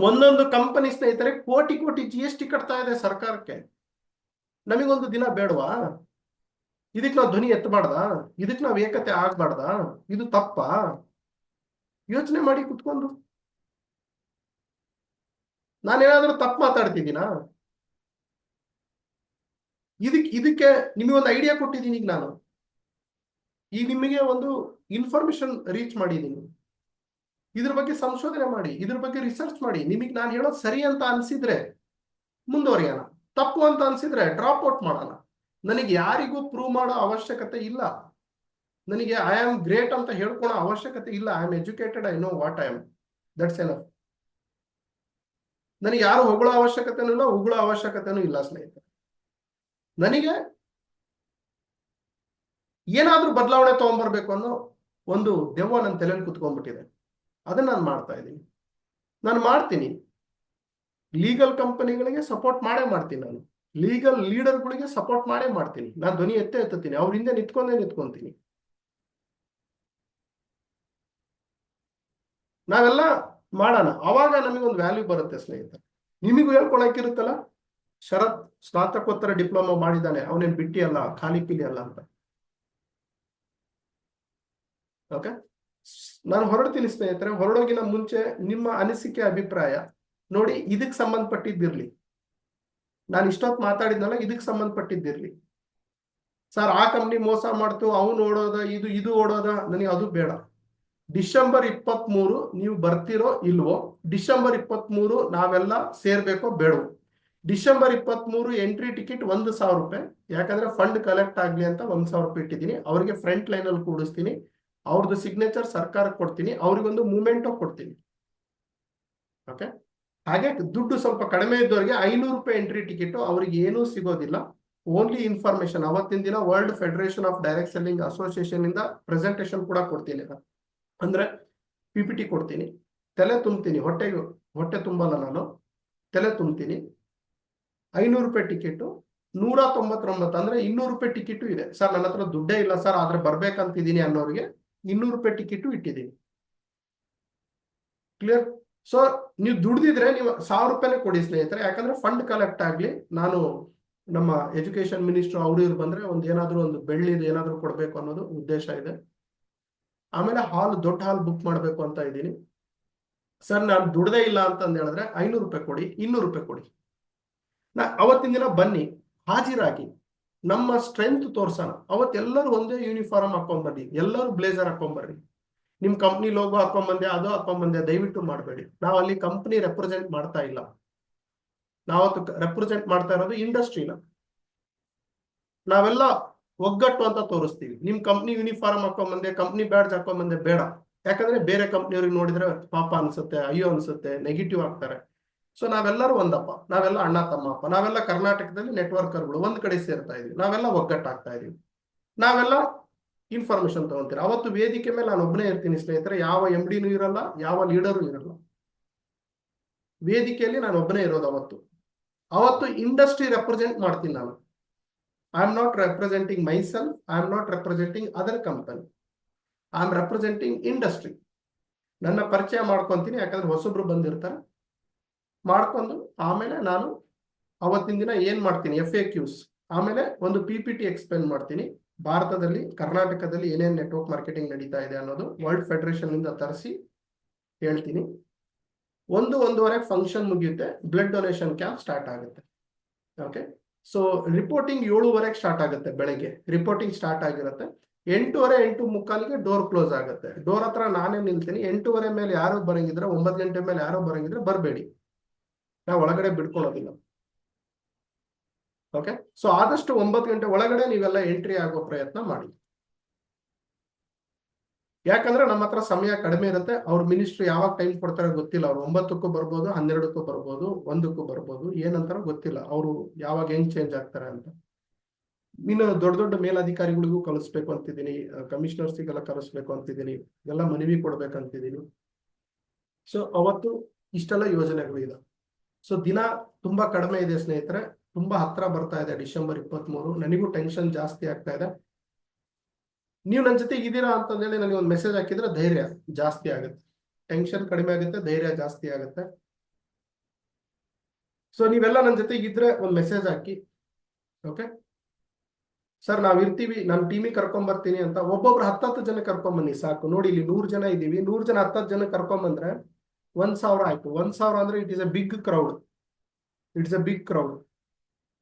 ಒಂದೊಂದು ಕಂಪನಿ ಸ್ನೇಹಿತರೆ ಕೋಟಿ ಕೋಟಿ GST ಕಟ್ತಾ ಇದೆ ಸರ್ಕಾರಕ್ಕೆ. ನಮಗೊಂದು ದಿನ ಬೇಡವಾ? ಇದಕ್ಕೆ ನಾವು ಧ್ವನಿ ಎತ್ತಬಾರ್ದ? ಇದಕ್ಕೆ ನಾವು ಏಕತೆ ಆಗ್ಬಾರ್ದ? ಇದು ತಪ್ಪಾ? ಯೋಚನೆ ಮಾಡಿ ಕುತ್ಕೊಂಡು. ನಾನೇನಾದ್ರೂ ತಪ್ಪು ಮಾತಾಡ್ತಿದ್ದೀನಾ? ಇದಕ್ಕೆ ನಿಮಗೊಂದು ಐಡಿಯಾ ಕೊಟ್ಟಿದ್ದೀನಿ. ಈಗ ನಾನು ನಿಮಗೆ ಒಂದು ಇನ್ಫಾರ್ಮೇಶನ್ ರೀಚ್ ಮಾಡಿದ್ದೀನಿ. ಇದ್ರ ಬಗ್ಗೆ ಸಂಶೋಧನೆ ಮಾಡಿ, ಇದ್ರ ಬಗ್ಗೆ ರಿಸರ್ಚ್ ಮಾಡಿ. ನಿಮಗೆ ನಾನು ಹೇಳೋದು ಸರಿ ಅಂತ ಅನ್ಸಿದ್ರೆ ಮುಂದುವರಿಯೋಣ, ತಪ್ಪು ಅಂತ ಅನ್ಸಿದ್ರೆ ಡ್ರಾಪ್ ಔಟ್ ಮಾಡೋಣ. ನನಗೆ ಯಾರಿಗೂ ಪ್ರೂವ್ ಮಾಡೋ ಅವಶ್ಯಕತೆ ಇಲ್ಲ. ನನಗೆ ಐ ಆಮ್ ಗ್ರೇಟ್ ಅಂತ ಹೇಳ್ಕೊಳೋ ಅವಶ್ಯಕತೆ ಇಲ್ಲ. I am educated, I know what I am, that's enough. ನನಗೆ ಯಾರು ಹೊಗಳೋ ಅವಶ್ಯಕತೆನೂ ಇಲ್ಲ, ಉಗುಳೋ ಅವಶ್ಯಕತೆನೂ ಇಲ್ಲ ಸ್ನೇಹಿತರೆ. ನನಗೆ ಏನಾದ್ರೂ ಬದಲಾವಣೆ ತಗೊಂಡ್ಬರ್ಬೇಕು ಅನ್ನೋ ಒಂದು ದೆವ್ವ ನನ್ನ ತಲೆಯಲ್ಲಿ ಕುತ್ಕೊಂಡ್ಬಿಟ್ಟಿದೆ. ಅದನ್ನ ನಾನು ಮಾಡ್ತಾ ಇದ್ದೀನಿ. ನಾನು ಮಾಡ್ತೀನಿ. ಲೀಗಲ್ ಕಂಪನಿಗಳಿಗೆ ಸಪೋರ್ಟ್ ಮಾಡೇ ಮಾಡ್ತೀನಿ. ನಾನು ಲೀಗಲ್ ಲೀಡರ್ಗಳಿಗೆ ಸಪೋರ್ಟ್ ಮಾಡೇ ಮಾಡ್ತೀನಿ. ನಾನು ಧ್ವನಿ ಎತ್ತುತ್ತೀನಿ, ಅವ್ರ ಹಿಂದೆ ನಿಂತ್ಕೊಂತೀನಿ. ನಾವೆಲ್ಲ ಮಾಡೋಣ, ಅವಾಗ ನಮಗೊಂದು ವ್ಯಾಲ್ಯೂ ಬರುತ್ತೆ ಸ್ನೇಹಿತರೆ. ನಿಮಗೂ ಹೇಳ್ಕೊಳಕ್ಕಿರುತ್ತಲ್ಲ, ಶರತ್ ಸ್ನಾತಕೋತ್ತರ ಡಿಪ್ಲೊಮಾ ಮಾಡಿದ್ದಾನೆ, ಅವನೇನು ಬಿಟ್ಟಿ ಅಲ್ಲ, ಖಾಲಿ ಪಿಲಿ ಅಲ್ಲ ಅಂತ. ಓಕೆ, ನಾನು ಹೊರಡ್ತೀನಿ ಸ್ನೇಹಿತರೆ. ಹೊರಡೋಗಿನ ಮುಂಚೆ ನಿಮ್ಮ ಅನಿಸಿಕೆ, ಅಭಿಪ್ರಾಯ ನೋಡಿ. ಇದಕ್ಕೆ ಸಂಬಂಧಪಟ್ಟಿದ್ದಿರ್ಲಿ, ನಾನು ಇಷ್ಟೊತ್ತು ಮಾತಾಡಿದ್ನಲ್ಲ, ಇದಕ್ಕೆ ಸಂಬಂಧಪಟ್ಟಿದ್ದಿರ್ಲಿ. ಸರ್ ಆ ಕಂಪ್ನಿ ಮೋಸ ಮಾಡ್ತು, ಅವನು ಓಡೋದ, ಇದು ಓಡೋದ, ನನಗೆ ಅದು ಬೇಡ. ಡಿಸೆಂಬರ್ 23 ನೀವು ಬರ್ತಿರೋ ಇಲ್ವೋ? ಡಿಸೆಂಬರ್ 23 ನಾವೆಲ್ಲ ಸೇರ್ಬೇಕೋ ಬೇಡವೋ? ಡಿಸೆಂಬರ್ 23 ಎಂಟ್ರಿ ಟಿಕೆಟ್ 1,000 ರೂಪಾಯಿ. ಯಾಕಂದ್ರೆ ಫಂಡ್ ಕಲೆಕ್ಟ್ ಆಗ್ಲಿ ಅಂತ 1,000 ರೂಪಾಯಿ ಇಟ್ಟಿದ್ದೀನಿ. ಅವ್ರಿಗೆ ಫ್ರಂಟ್ ಲೈನ್ ಅಲ್ಲಿ ಕೂಡಿಸ್ತೀನಿ, ಅವ್ರದ್ದು ಸಿಗ್ನೇಚರ್ ಸರ್ಕಾರಕ್ಕೆ ಕೊಡ್ತೀನಿ, ಅವ್ರಿಗೊಂದು ಮೂಮೆಂಟೋ ಕೊಡ್ತೀನಿ. ಓಕೆ, ಹಾಗೆ ದುಡ್ಡು ಸ್ವಲ್ಪ ಕಡಿಮೆ ಇದ್ದವರಿಗೆ 500 ರೂಪಾಯಿ ಎಂಟ್ರಿ ಟಿಕೆಟ್. ಅವ್ರಿಗೆ ಏನೂ ಸಿಗೋದಿಲ್ಲ, ಓನ್ಲಿ ಇನ್ಫಾರ್ಮೇಶನ್. ಅವತ್ತಿನ ದಿನ world federation of direct selling association ಇಂದ ಪ್ರೆಸೆಂಟೇಶನ್ ಕೂಡ ಕೊಡ್ತೀನಿ. ಅಂದ್ರೆ PPT ಕೊಡ್ತೀನಿ, ತಲೆ ತುಂಬ್ತೀನಿ. ಹೊಟ್ಟೆ ತುಂಬಲ್ಲ, ನಾನು ತಲೆ ತುಂಬ್ತೀನಿ. 500 ರೂಪಾಯಿ ಟಿಕೆಟ್, 199 ಅಂದ್ರೆ 200 ರೂಪಾಯಿ ಟಿಕೆಟ್ ಇದೆ. ಸರ್ ನನ್ನ ಹತ್ರ ದುಡ್ಡೇ ಇಲ್ಲ ಸರ್, ಆದ್ರೆ ಬರ್ಬೇಕಂತಿದ್ದೀನಿ ಅನ್ನೋರಿಗೆ 200 ರೂಪಾಯಿ ಟಿಕೆಟ್ ಇಟ್ಟಿದ್ದೀನಿ. ಕ್ಲಿಯರ್? ಸೊ ನೀವು ದುಡ್ದಿದ್ರೆ ನೀವು 1,000 ರೂಪಾಯಿನೇ ಕೊಡಿ ಸ್ನೇಹಿತರೆ. ಯಾಕಂದ್ರೆ ಫಂಡ್ ಕಲೆಕ್ಟ್ ಆಗ್ಲಿ. ನಾನು ನಮ್ಮ ಎಜುಕೇಶನ್ ಮಿನಿಸ್ಟರ್ ಇವ್ರು ಬಂದ್ರೆ ಏನಾದ್ರೂ ಒಂದು ಬೆಳ್ಳಿದು ಏನಾದ್ರೂ ಕೊಡ್ಬೇಕು ಅನ್ನೋದು ಉದ್ದೇಶ ಇದೆ. ಆಮೇಲೆ ದೊಡ್ಡ ಹಾಲ್ ಬುಕ್ ಮಾಡಬೇಕು ಅಂತ ಇದ್ದೀನಿ. ಸರ್ ನಾನು ದುಡ್ದೇ ಇಲ್ಲ ಅಂತಂದು ಹೇಳಿದ್ರೆ 500 ರೂಪಾಯಿ ಕೊಡಿ, 200 ರೂಪಾಯಿ ಕೊಡಿ. ಅವತ್ತಿನ ದಿನ ಬನ್ನಿ, ಹಾಜಿರಾಗಿ, ನಮ್ಮ ಸ್ಟ್ರೆಂತ್ ತೋರ್ಸೋಣ. ಅವತ್ತೆಲ್ಲರೂ ಒಂದೇ ಯೂನಿಫಾರ್ಮ್ ಹಾಕೊಂಡ್ಬನ್ನಿ, ಎಲ್ಲರೂ ಬ್ಲೇಸರ್ ಹಾಕೊಂಡ್ಬರ್ರಿ. ನಿಮ್ ಕಂಪ್ನಿ ಲೋಗೋ ಹಾಕೊಂಡ್ಬಂದೆ, ಅದು ಹಾಕೊಂಡ್ಬಂದೆ, ದಯವಿಟ್ಟು ಮಾಡಬೇಡಿ. ನಾವು ಅಲ್ಲಿ ಕಂಪ್ನಿ ರೆಪ್ರೆಸೆಂಟ್ ಮಾಡ್ತಾ ಇಲ್ಲ, ನಾವತ್ತು ರೆಪ್ರೆಸೆಂಟ್ ಮಾಡ್ತಾ ಇರೋದು ಇಂಡಸ್ಟ್ರಿನ. ನಾವೆಲ್ಲ ಒಗ್ಗಟ್ಟು ಅಂತ ತೋರಿಸ್ತೀವಿ. ನಿಮ್ ಕಂಪ್ನಿ ಯೂನಿಫಾರ್ಮ್ ಹಾಕೊಂಡ್ಬಂದೆ, ಕಂಪ್ನಿ ಬ್ಯಾಡ್ಜ್ ಹಾಕೊಂಡ್ಬಂದೆ ಬೇಡ. ಯಾಕಂದ್ರೆ ಬೇರೆ ಕಂಪ್ನಿಯವ್ರಿಗೆ ನೋಡಿದ್ರೆ ಪಾಪ ಅನ್ಸುತ್ತೆ, ಅಯ್ಯೋ ಅನ್ಸುತ್ತೆ, ನೆಗೆಟಿವ್ ಆಗ್ತಾರೆ. ಸೊ ನಾವೆಲ್ಲರೂ ಒಂದಪ್ಪ, ನಾವೆಲ್ಲ ಅಣ್ಣ ತಮ್ಮಪ್ಪ, ನಾವೆಲ್ಲ ಕರ್ನಾಟಕದಲ್ಲಿ ನೆಟ್ವರ್ಕರ್ಗಳು ಒಂದ್ ಕಡೆ ಸೇರ್ತಾ ಇದೀವಿ, ನಾವೆಲ್ಲ ಒಗ್ಗಟ್ಟಾಗ್ತಾ ಇದೀವಿ, ನಾವೆಲ್ಲ ಇನ್ಫಾರ್ಮೇಶನ್ ತಗೊಂತೀರ. ಅವತ್ತು ವೇದಿಕೆ ಮೇಲೆ ನಾನು ಒಬ್ಬನೇ ಇರ್ತೀನಿ ಸ್ನೇಹಿತರೆ. ಯಾವ MDನೂ ಇರಲ್ಲ, ಯಾವ ಲೀಡರು ಇರಲ್ಲ. ವೇದಿಕೆಯಲ್ಲಿ ನಾನು ಒಬ್ಬನೇ ಇರೋದು. ಅವತ್ತು ಇಂಡಸ್ಟ್ರಿ ರೆಪ್ರೆಸೆಂಟ್ ಮಾಡ್ತೀನಿ ನಾನು. I am not representing myself, I am not representing other company, I am representing industry. ನನ್ನ ಪರಿಚಯ ಮಾಡ್ಕೊಂತೀನಿ, ಯಾಕಂದ್ರೆ ಹೊಸಬ್ರು ಬಂದಿರ್ತಾರೆ. ಮಾಡ್ಕೊಂಡು ಆಮೇಲೆ ನಾನು ಅವತ್ತಿನ ದಿನ ಏನ್ ಮಾಡ್ತೀನಿ, FAQs, ಆಮೇಲೆ ಒಂದು PPT ಎಕ್ಸ್ಪ್ಲೇನ್ ಮಾಡ್ತೀನಿ. ಭಾರತದಲ್ಲಿ, ಕರ್ನಾಟಕದಲ್ಲಿ ಏನೇನು ನೆಟ್ವರ್ಕ್ ಮಾರ್ಕೆಟಿಂಗ್ ನಡೀತಾ ಇದೆ ಅನ್ನೋದು ವರ್ಲ್ಡ್ ಫೆಡರೇಷನ್ ಇಂದ ತರಿಸಿ ಹೇಳ್ತೀನಿ. 1-1:30 ಫಂಕ್ಷನ್ ಮುಗಿಯುತ್ತೆ, ಬ್ಲಡ್ ಡೊನೇಷನ್ ಕ್ಯಾಂಪ್ ಸ್ಟಾರ್ಟ್ ಆಗುತ್ತೆ. ಓಕೆ, ಸೊ ರಿಪೋರ್ಟಿಂಗ್ 7:30 ಸ್ಟಾರ್ಟ್ ಆಗುತ್ತೆ. ಬೆಳಗ್ಗೆ ರಿಪೋರ್ಟಿಂಗ್ ಸ್ಟಾರ್ಟ್ ಆಗಿರುತ್ತೆ. 8:30, 8:45 ಡೋರ್ ಕ್ಲೋಸ್ ಆಗುತ್ತೆ. ಡೋರ್ ಹತ್ರ ನಾನೇ ನಿಲ್ತೀನಿ. 8:30 ಮೇಲೆ ಯಾರೋ ಬರಂಗಿದ್ರೆ, 9 ಗಂಟೆ ಮೇಲೆ ಯಾರೋ ಬರಂಗಿದ್ರೆ ಬರಬೇಡಿ, ನಾವು ಒಳಗಡೆ ಬಿಡ್ಕೊಳ್ಳೋದಿಲ್ಲ. ಓಕೆ, ಸೊ ಆದಷ್ಟು 9 ಗಂಟೆ ಒಳಗಡೆ ನೀವೆಲ್ಲ ಎಂಟ್ರಿ ಆಗೋ ಪ್ರಯತ್ನ ಮಾಡಿ. ಯಾಕಂದ್ರೆ ನಮ್ಮ ಹತ್ರ ಸಮಯ ಕಡಿಮೆ ಇರುತ್ತೆ. ಅವ್ರ ಮಿನಿಸ್ಟ್ರಿ ಯಾವಾಗ ಟೈಮ್ ಕೊಡ್ತಾರೆ ಗೊತ್ತಿಲ್ಲ. ಅವ್ರು 9ಕ್ಕೂ ಬರ್ಬೋದು, 12ಕ್ಕೂ ಬರ್ಬೋದು, 1ಕ್ಕೂ ಬರ್ಬೋದು, ಏನಂತಾರೋ ಗೊತ್ತಿಲ್ಲ. ಅವರು ಯಾವಾಗ ಹೆಂಗ್ ಚೇಂಜ್ ಆಗ್ತಾರೆ ಅಂತ. ಇನ್ನು ದೊಡ್ಡ ದೊಡ್ಡ ಮೇಲಧಿಕಾರಿಗಳಿಗೂ ಕಳಿಸ್ಬೇಕು ಅಂತಿದ್ದೀನಿ, ಕಮಿಷನರ್ಸ್ಗೆಲ್ಲ ಕಳಿಸ್ಬೇಕು ಅಂತಿದ್ದೀನಿ, ಎಲ್ಲ ಮನವಿ ಕೊಡ್ಬೇಕಂತಿದ್ದೀನಿ. ಸೊ ಅವತ್ತು ಇಷ್ಟೆಲ್ಲ ಯೋಜನೆಗಳು ಇದೆ. ಸೊ ದಿನ ತುಂಬಾ ಕಡಿಮೆ ಇದೆ ಸ್ನೇಹಿತರೆ, ತುಂಬಾ ಹತ್ರ ಬರ್ತಾ ಇದೆ ಡಿಸೆಂಬರ್ 23. ನನಗೂ ಟೆನ್ಷನ್ ಜಾಸ್ತಿ ಆಗ್ತಾ ಇದೆ. ನೀವು ನನ್ನ ಜೊತೆ ಇದ್ದೀರಾ ಅಂತಂದೇಳಿ ನನಗೆ ಒಂದು ಮೆಸೇಜ್ ಹಾಕಿದ್ರೆ ಧೈರ್ಯ ಜಾಸ್ತಿ ಆಗುತ್ತೆ, ಟೆನ್ಷನ್ ಕಡಿಮೆ ಆಗುತ್ತೆ, ಧೈರ್ಯ ಜಾಸ್ತಿ ಆಗುತ್ತೆ. ಸೊ ನೀವೆಲ್ಲ ನನ್ನ ಜೊತೆಗೆ ಇದ್ರೆ ಒಂದು ಮೆಸೇಜ್ ಹಾಕಿ. ಓಕೆ ಸರ್ ನಾವ್ ಇರ್ತೀವಿ, ನಾನು ಟೀಮಿಗೆ ಕರ್ಕೊಂಡ್ ಬರ್ತೀನಿ ಅಂತ ಒಬ್ಬೊಬ್ರು 10 ಜನ ಕರ್ಕೊಂಬನ್ನಿ ಸಾಕು. ನೋಡಿ ಇಲ್ಲಿ 100 ಜನ ಇದೀವಿ, 100 ಜನ 10 ಜನ ಕರ್ಕೊಂಬಂದ್ರೆ 1,000 ಆಯ್ತು. 1,000 ಅಂದ್ರೆ it is a big crowd. It's a big crowd.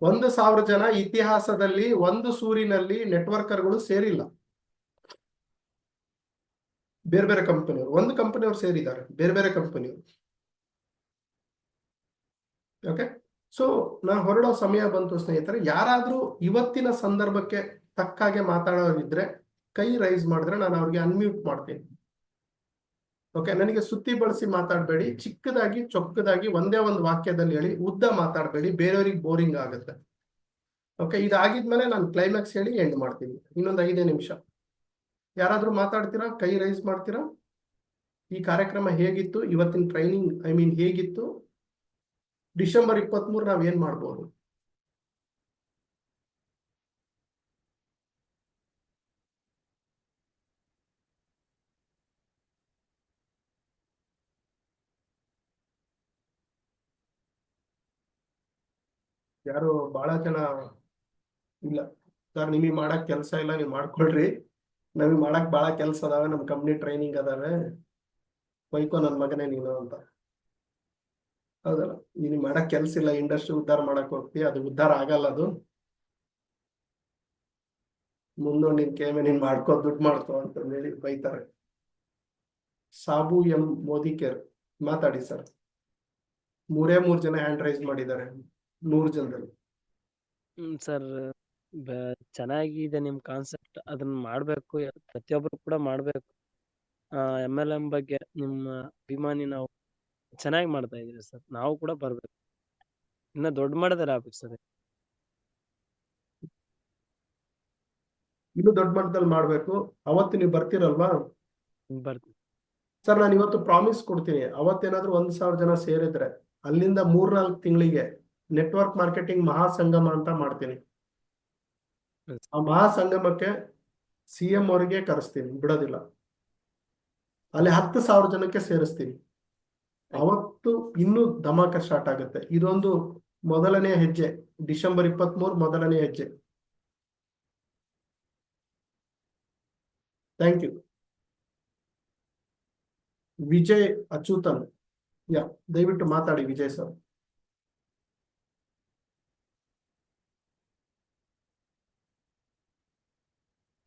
1,000 ಜನ ಇತಿಹಾಸದಲ್ಲಿ ಒಂದು ಸೂರಿನಲ್ಲಿ ನೆಟ್ವರ್ಕರ್ಗಳು ಸೇರಿಲ್ಲ. ಬೇರೆ ಬೇರೆ ಕಂಪನಿಯವರು, ಒಂದು ಕಂಪನಿಯವರು ಸೇರಿದ್ದಾರೆ, ಬೇರೆ ಬೇರೆ ಕಂಪನಿಯವರು. ಓಕೆ ಸೊ ನಾನು ಹೊರಡೋ ಸಮಯ ಬಂತು ಸ್ನೇಹಿತರೆ. ಯಾರಾದ್ರೂ ಇವತ್ತಿನ ಸಂದರ್ಭಕ್ಕೆ ತಕ್ಕಾಗೆ ಮಾತಾಡೋರಿದ್ರೆ ಕೈ ರೈಸ್ ಮಾಡಿದ್ರೆ ನಾನು ಅವ್ರಿಗೆ ಅನ್ಮ್ಯೂಟ್ ಮಾಡ್ತೀನಿ. ಓಕೆ ನನಗೆ ಸುತ್ತಿ ಬಳಸಿ ಮಾತಾಡಬೇಡಿ, ಚಿಕ್ಕದಾಗಿ ಚೊಕ್ಕದಾಗಿ ಒಂದೇ ಒಂದು ವಾಕ್ಯದಲ್ಲಿ ಹೇಳಿ, ಉದ್ದ ಮಾತಾಡಬೇಡಿ, ಬೇರೆಯವ್ರಿಗೆ ಬೋರಿಂಗ್ ಆಗುತ್ತೆ. ಓಕೆ ಇದಾಗಿದ್ಮೇಲೆ ನಾನು ಕ್ಲೈಮ್ಯಾಕ್ಸ್ ಹೇಳಿ ಎಂಡ್ ಮಾಡ್ತೀನಿ. ಇನ್ನೊಂದು 5 ನಿಮಿಷ ಯಾರಾದ್ರೂ ಮಾತಾಡ್ತೀರಾ? ಕೈ ರೈಸ್ ಮಾಡ್ತೀರಾ? ಈ ಕಾರ್ಯಕ್ರಮ ಹೇಗಿತ್ತು? ಇವತ್ತಿನ ಟ್ರೈನಿಂಗ್ ಹೇಗಿತ್ತು? ಡಿಸೆಂಬರ್ 23 ನಾವೇನ್ ಮಾಡ್ಬೋದು? ಯಾರು ಬಹಳ ಜನ ಇಲ್ಲ ಸರ್, ನಿಮಗೆ ಮಾಡಕ್ ಕೆಲಸ ಇಲ್ಲ, ನೀವು ಮಾಡ್ಕೊಳ್ರಿ. ನಮಗೆ ಮಾಡಕ್ ಬಹಳ ಕೆಲಸ ಅದಾವೆ, ನಮ್ ಕಂಪ್ನಿ ಟ್ರೈನಿಂಗ್ ಅದಾವೆ, ಬೈಕೋ ನನ್ ಮಗನೇ ನೀನು ಅಂತ. ಹೌದಲ್ಲ, ನಿನಗೆ ಮಾಡಕ್ ಕೆಲಸ ಇಲ್ಲ, ಇಂಡಸ್ಟ್ರಿ ಉದ್ಧಾರ ಮಾಡಕ್ ಹೋಗ್ತಿ, ಅದು ಉದ್ಧಾರ ಆಗಲ್ಲ. ಅದು ಮುಂದೊಂದು ನಿನ್ ಕೇಮೆ ನೀನ್ ಮಾಡ್ಕೋ, ದುಡ್ಡು ಮಾಡ್ಕೋ ಅಂತ ಹೇಳಿ ಬೈತಾರೆ. ಸಾಬು ಎಂ ಮೋದಿಕೇರ್ ಮಾತಾಡಿ ಸರ್. 3 ಜನ ಹ್ಯಾಂಡ್ ರೈಸ್ ಮಾಡಿದ್ದಾರೆ 100 ಜನರಲ್ಲಿ. ಸರ್ ಚೆನ್ನಾಗಿದೆ ನಿಮ್ ಕಾನ್ಸೆಪ್ಟ್, ಅದನ್ನ ಮಾಡ್ಬೇಕು, ಪ್ರತಿಯೊಬ್ರು ಕೂಡ ಮಾಡ್ಬೇಕು. MLM ಬಗ್ಗೆ ನಿಮ್ಮ ಅಭಿಮಾನಿ ನಾವು, ಚೆನ್ನಾಗಿ ಮಾಡ್ತಾ ಇದೀವಿ ಸರ್. ನಾವು ಕೂಡ ಬರ್ಬೇಕು, ಇನ್ನ ದೊಡ್ಡ ಮಾಡಿದಾರೆ ಆಗ್ಬೇಕು ಸರ್. ಇನ್ನು ದೊಡ್ಡ ಮಟ್ಟದಲ್ಲಿ ಮಾಡ್ಬೇಕು. ಅವತ್ತು ನೀವು ಬರ್ತೀರಲ್ವಾ ಬರ್ತೀನಿ ಸರ್? ನಾನು ಇವತ್ತು ಪ್ರಾಮಿಸ್ ಕೊಡ್ತೀನಿ, ಅವತ್ತೇನಾದ್ರೂ 1,000 ಜನ ಸೇರಿದ್ರೆ ಅಲ್ಲಿಂದ 3-4 ತಿಂಗಳಿಗೆ ನೆಟ್ವರ್ಕ್ ಮಾರ್ಕೆಟಿಂಗ್ ಮಹಾಸಂಗಮ ಅಂತ ಮಾಡ್ತೀನಿ. ಆ ಮಹಾಸಂಗಮಕ್ಕೆ CM ಅವರಿಗೆ ಕರೆಸ್ತೀನಿ, ಬಿಡೋದಿಲ್ಲ. ಅಲ್ಲಿ 10,000 ಜನಕ್ಕೆ ಸೇರಿಸ್ತೀನಿ. ಅವತ್ತು ಇನ್ನೂ ಧಮಾಕ ಸ್ಟಾರ್ಟ್ ಆಗುತ್ತೆ. ಇದೊಂದು ಮೊದಲನೇ ಹೆಜ್ಜೆ, ಡಿಸೆಂಬರ್ 23 ಮೊದಲನೇ ಹೆಜ್ಜೆ. Thank you. ವಿಜಯ್ ಅಚ್ಯುತನ್, ದಯವಿಟ್ಟು ಮಾತಾಡಿ Vijay sir.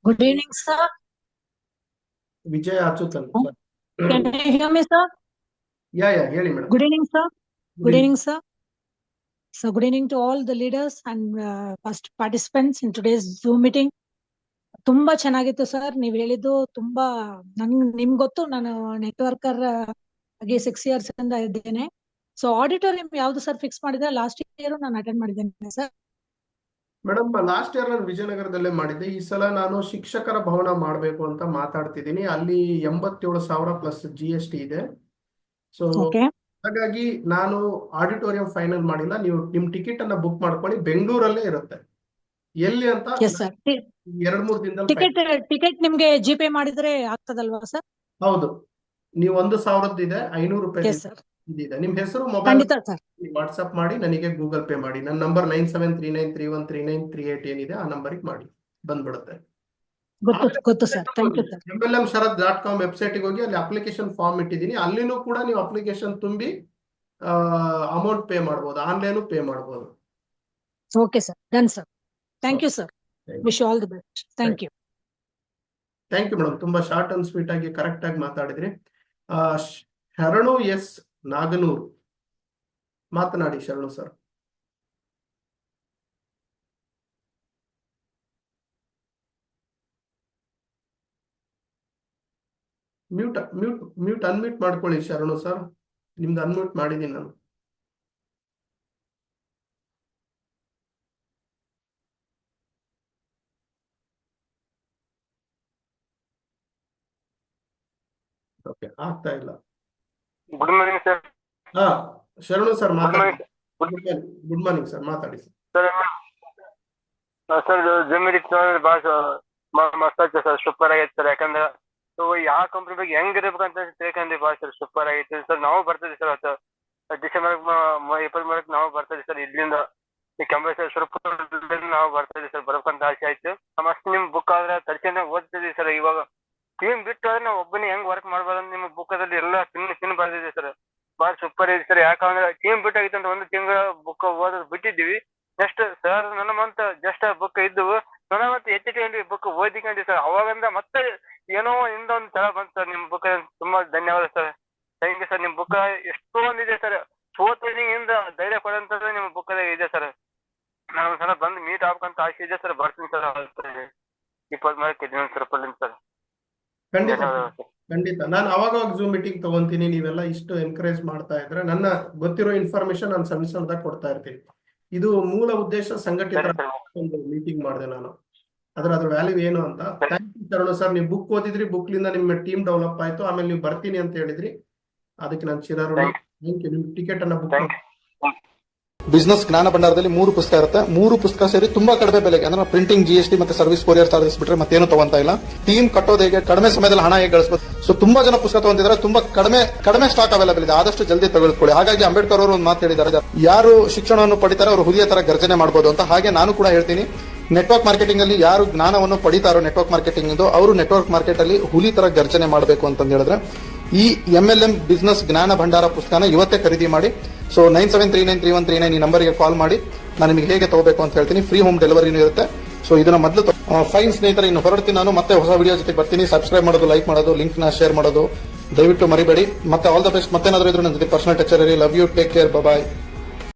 Good evening, sir. Vijay Achuthan sir. Can you hear me, sir? Yeah ಹೇಳಿ madam. Good evening, sir. Good evening, sir. So, good evening to all the leaders and first participants in today's Zoom meeting. ತುಂಬಾ ಚೆನ್ನಾಗಿತ್ತು sir, ನೀವ್ ಹೇಳಿದ್ದು ತುಂಬಾ. ನಿಮ್ಗೆ ಗೊತ್ತು, ನಾನು networker ಆಗಿ 6 years ಇಂದ ಇದ್ದೇನೆ. ಸೊ ಆಡಿಟೋರಿಯಂ ಯಾವ್ದು ಸರ್ ಫಿಕ್ಸ್ ಮಾಡಿದ್ರೆ? ಲಾಸ್ಟ್ ಇಯರ್ ನಾನು ಅಟೆಂಡ್ ಮಾಡಿದ್ದೇನೆ ಸರ್. ಮೇಡಮ್ ಲಾಸ್ಟ್ ಇಯರ್ ನಾನು ವಿಜಯನಗರದಲ್ಲೇ ಮಾಡಿದ್ದೆ. ಈ ಸಲ ನಾನು ಶಿಕ್ಷಕರ ಭವನ ಮಾಡಬೇಕು ಅಂತ ಮಾತಾಡ್ತಿದ್ದೀನಿ. ಅಲ್ಲಿ 87,000 ಪ್ಲಸ್ GST ಇದೆ. ಸೊ ಹಾಗಾಗಿ ನಾನು ಆಡಿಟೋರಿಯಂ ಫೈನಲ್ ಮಾಡಿಲ್ಲ. ನೀವು ನಿಮ್ ಟಿಕೆಟ್ ಅನ್ನ ಬುಕ್ ಮಾಡ್ಕೊಳ್ಳಿ, ಬೆಂಗಳೂರಲ್ಲೇ ಇರುತ್ತೆ. ಎಲ್ಲಿ ಅಂತ 2-3 ದಿನದಲ್ಲಿ ಟಿಕೆಟ್ ನಿಮ್ಗೆ ಜಿಪೇ ಮಾಡಿದ್ರೆ ಆಗ್ತದಲ್ವಾ ಸರ್? ಹೌದು, ನೀವು 1,000 ಇದೆ, 500 ರೂಪಾಯಿ ಇದೆ. ನಿಮ್ ಹೆಸರು, ಮೊಬೈಲ್ ವಾಟ್ಸ್ಆಪ್ ಮಾಡಿ ನನಗೆ ಗೂಗಲ್ ಪೇ ಮಾಡಿ. ನನ್ನ ನಂಬರ್ 9739313938 ಏನಿದೆ ಆ ನಂಬರ್ಗೆ ಮಾಡಿ, ಬಂದ್ಬಿಡುತ್ತೆ. MLMsharat.com ವೆಬ್ಸೈಟ್ಗೆ ಹೋಗಿ ಅಲ್ಲಿ ಅಪ್ಲಿಕೇಶನ್ ಫಾರ್ಮ್ ಇಟ್ಟಿದ್ದೀನಿ. ಅಲ್ಲಿನೂ ಕೂಡ ನೀವು ಅಪ್ಲಿಕೇಶನ್ ತುಂಬಿ ಅಮೌಂಟ್ ಪೇ ಮಾಡಬಹುದು, ಆನ್ಲೈನ್ ಪೇ ಮಾಡಬಹುದು. Okay sir, done sir. Thank you sir. Wish you all the best. Thank you. Thank you madam, ತುಂಬಾ ಶಾರ್ಟ್ ಅಂಡ್ ಸ್ವೀಟ್ ಆಗಿ ಕರೆಕ್ಟ್ ಆಗಿ ಮಾತಾಡಿದ್ರಿ. ಶರಣು ಎಸ್ ನಾಗನೂರ್ ಮಾತನಾಡಿ. ಶರಣು ಸರ್. ಮ್ಯೂಟ್ ಅನ್ಮ್ಯೂಟ್ ಮಾಡ್ಕೊಳ್ಳಿ ಶರಣು ಸರ್, ನಿಮ್ದು ಅನ್ಮ್ಯೂಟ್ ಮಾಡಿದ್ದೀನಿ ನಾನು. ಓಕೆ, ಆಗ್ತಾ ಇಲ್ಲ. Good morning sir. ಶರಣು ಸರ್ ಮಾತಾಡಿ. ಗುಡ್ ಮಾರ್ನಿಂಗ್ ಸರ್, ಮಾತಾಡಿ ಸರ್. ಸರ್ Zoom meeting ಭಾಳ ಮಸ್ತ್ ಆಯ್ತು ಸರ್, ಸೂಪರ್ ಆಗೈತೆ ಸರ್. ಯಾಕಂದ್ರೆ ಯಾವ ಕಂಪ್ನಿ ಬಗ್ಗೆ ಹೆಂಗ್ ಇರ್ಬೇಕಂತ ತಿಳ್ಕೊಂಡ್ರಿ, ಭಾಳ ಸರ್ ಸೂಪರ್ ಆಗೈತೆ ಸರ್. ನಾವು ಬರ್ತಿದ್ವಿ ಸರ್. ಡಿಸೆಂಬರ್ 23 ನಾವು ಬರ್ತಾ ಇದೀವಿ ಸರ್. ಇಲ್ಲಿಂದ ಈ ಕೆಂಪೇಶ್ವರ ಸುರಪುರದಿಂದ ನಾವು ಬರ್ತಾ ಇದೀವಿ ಸರ್. ಬರ್ಬೇಕಂತ ಆಸೆ ಆಯ್ತು. ಮಸ್ತ್ ನಿಮ್ ಬುಕ್ ಆದ್ರೆ ತರ್ಚನೆ ಓದ್ತಿದೀವಿ ಸರ್. ಇವಾಗ ಟೀಮ್ ಬಿಟ್ಟು ಆದ್ರೆ ನಾವು ಒಬ್ಬನೇ ಹೆಂಗ್ ವರ್ಕ್ ಮಾಡ್ಬೋದು ನಿಮ್ಮ ಬುಕ್ಕದಲ್ಲಿ ಎಲ್ಲ ತಿನ್ ಬರ್ದಿದೆ ಸರ್. ಬಾಳ ಸೂಪರ್ ಇದೆ ಸರ್. ಯಾಕಂದ್ರೆ ಟೀಮ್ ಬಿಟ್ಟಾಗಿತ್ತು ಅಂತ 1 ತಿಂಗಳ ಬುಕ್ ಓದೋದು ಬಿಟ್ಟಿದ್ದೀವಿ. ಜಸ್ಟ್ ಸರ್ ನನ್ನ ಮಂತ್ ಜಸ್ಟ್ ಬುಕ್ ಇದ್ದವು ನನ್ನ ಮತ್ತೆ ಎತ್ತಿಟ್ಕೊಂಡು ಬುಕ್ ಓದಿಕೊಂಡಿ ಸರ್. ಅವಾಗಿಂದ ಮತ್ತೆ ಏನೋ ಇಂದೊಂದು ತರ ಬಂತು ಸರ್. ನಿಮ್ ಬುಕ್ ತುಂಬಾ ಧನ್ಯವಾದ ಸರ್. Thank you sir. ನಿಮ್ ಬುಕ್ ಎಷ್ಟೊಂದಿದೆ ಸರ್. ಇಂದ ಧೈರ್ಯ ಕೊಡಂತದ್ದು ನಿಮ್ಮ ಬುಕ್ ಇದೆ ಸರ್. ನಾನು ಸಲ ಬಂದು ಮೀಟ್ ಆಗ್ಬೇಕಂತ ಆಸೆ ಇದೆ ಸರ್. ಬರ್ತೀನಿ ಸರ್. 23 ಸುರಪುರದಿಂದ ಸರ್. ಖಂಡಿತ ಧನ್ಯವಾದ ಸರ್. ಖಂಡಿತ ನಾನು ಅವಾಗ ಝೂಮ್ ಮೀಟಿಂಗ್ ತಗೊಂತೀನಿ. ನೀವೆಲ್ಲ ಇಷ್ಟು ಎನ್ಕರೇಜ್ ಮಾಡ್ತಾ ಇದ್ರೆ ನನ್ನ ಗೊತ್ತಿರೋ ಇನ್ಫಾರ್ಮೇಶನ್ ನಾನು ಸಣ್ಣದಾಗಿ ಕೊಡ್ತಾ ಇರ್ತೀನಿ. ಇದು ಮೂಲ ಉದ್ದೇಶ ಸಂಘಟಿತ ಸರಿ ಸರ್. ಒಂದು ಮೀಟಿಂಗ್ ಮಾಡಿದೆ ನಾನು. ಅದ್ರ ವ್ಯಾಲ್ಯೂ ಏನು ಅಂತ. ಥ್ಯಾಂಕ್ ಯು ಶರಣು ಸರ್. ನೀವು ಬುಕ್ ಓದಿದ್ರಿ, ಬುಕ್ಲಿಂದ ನಿಮ್ಮ ಟೀಮ್ ಡೆವಲಪ್ ಆಯ್ತು. ಆಮೇಲೆ ನೀವು ಬರ್ತೀನಿ ಅಂತ ಹೇಳಿದ್ರಿ, ಅದಕ್ಕೆ ನಾನು ಚಿರಾರು ನಿಮ್ ಟಿಕೆಟ್ ಅನ್ನ ಬುಕ್ ಥ್ಯಾಂಕ್ ಯು. ಬಿಸ್ನೆಸ್ ಜ್ಞಾನ ಭಂಡಾರದಲ್ಲಿ 3 ಪುಸ್ತಕ ಇರುತ್ತೆ. 3 ಪುಸ್ತಕ ಸೇರಿ ತುಂಬಾ ಕಡಿಮೆ ಬೆಲೆಗೆ, ಅಂದ್ರೆ ಪ್ರಿಂಟಿಂಗ್, GST ಮತ್ತೆ ಸರ್ವಿಸ್ ಕೊರಿಯರ್ ಚಾರ್ಜಸ್ ಬಿಟ್ರೆ ಮತ್ತೇನು ತಗೊಂತ ಇಲ್ಲ. ಟೀಮ್ ಕಟ್ಟೋದು ಹೇಗೆ, ಕಡಿಮೆ ಸಮಯದಲ್ಲಿ ಹಣ ಹೇಗೆ ಗಳಿಸಬಹುದು. ಸೊ ತುಂಬಾ ಜನ ಪುಸ್ತಕ ತಗೊಂತಿದ್ದಾರೆ. ತುಂಬಾ ಕಡಿಮೆ ಸ್ಟಾಕ್ ಅವೈಲೇಬಲ್ ಇದೆ. ಆದಷ್ಟು ಜಲ್ದಿ ತೆಗೆದುಕೊಳ್ಳಿ. ಹಾಗಾಗಿ ಅಂಬೇಡ್ಕರ್ ಅವರು ಒಂದು ಮಾತು ಹೇಳಿದ್ದಾರೆ, ಯಾರು ಶಿಕ್ಷಣವನ್ನು ಪಡಿತಾರೆ ಅವರು ಹುಲಿಯ ತರ ಗರ್ಜನೆ ಮಾಡಬಹುದು ಅಂತ. ಹಾಗೆ ನಾನು ಕೂಡ ಹೇಳ್ತೀನಿ, ನೆಟ್ವರ್ಕ್ ಮಾರ್ಕೆಟಿಂಗ್ ಅಲ್ಲಿ ಯಾರು ಜ್ಞಾನವನ್ನು ಪಡಿತಾರೋ ನೆಟ್ವರ್ಕ್ ಮಾರ್ಕೆಟಿಂಗ್ ಅವರು ನೆಟ್ವರ್ಕ್ ಮಾರ್ಕೆಟ್ ಅಲ್ಲಿ ಹುಲಿ ತರ ಗರ್ಜನೆ ಮಾಡಬೇಕು ಅಂತ ಹೇಳಿದ್ರೆ ಈ MLM ಬಿಸ್ನೆಸ್ ಜ್ಞಾನ ಭಂಡಾರ ಪುಸ್ತಕನ ಇವತ್ತೇ ಖರೀದಿ ಮಾಡಿ. ಸೊ 97393139 ಈ ನಂಬರ್ಗೆ ಕಾಲ್ ಮಾಡಿ ನಾನು ನಿಮಗೆ ಹೇಗೆ ತಗೋಬೇಕು ಅಂತ ಹೇಳ್ತೀನಿ. ಫ್ರೀ ಹೋಮ್ ಡೆಲಿವರಿನೂ ಇರುತ್ತೆ. ಸೊ ಇದನ್ನ ಮೊದಲು ಫೈನ್ ಸ್ನೇಹಿತರೆ, ಇನ್ನು ಹೊರಡ್ತೀನಿ ನಾನು. ಮತ್ತೆ ಹೊಸ ವಿಡಿಯೋ ಜೊತೆ ಬರ್ತೀನಿ. ಸಬ್ಸ್ಕ್ರೈಬ್ ಮಾಡೋದು, ಲೈಕ್ ಮಾಡೋದು, ಲಿಂಕ್ ನ ಶೇರ್ ಮಾಡೋದು ದಯವಿಟ್ಟು ಮರಿಬೇಡಿ. ಮತ್ತೆ ಆಲ್ ದ ಬೆಸ್ಟ್. ಮತ್ತೇನಾದ್ರೂ ಇದ್ರೆ ನನ್ನ ಜೊತೆ ಪರ್ಸನಲ್ ಟಚ್ ಇರಿ. Love you, take care, bye.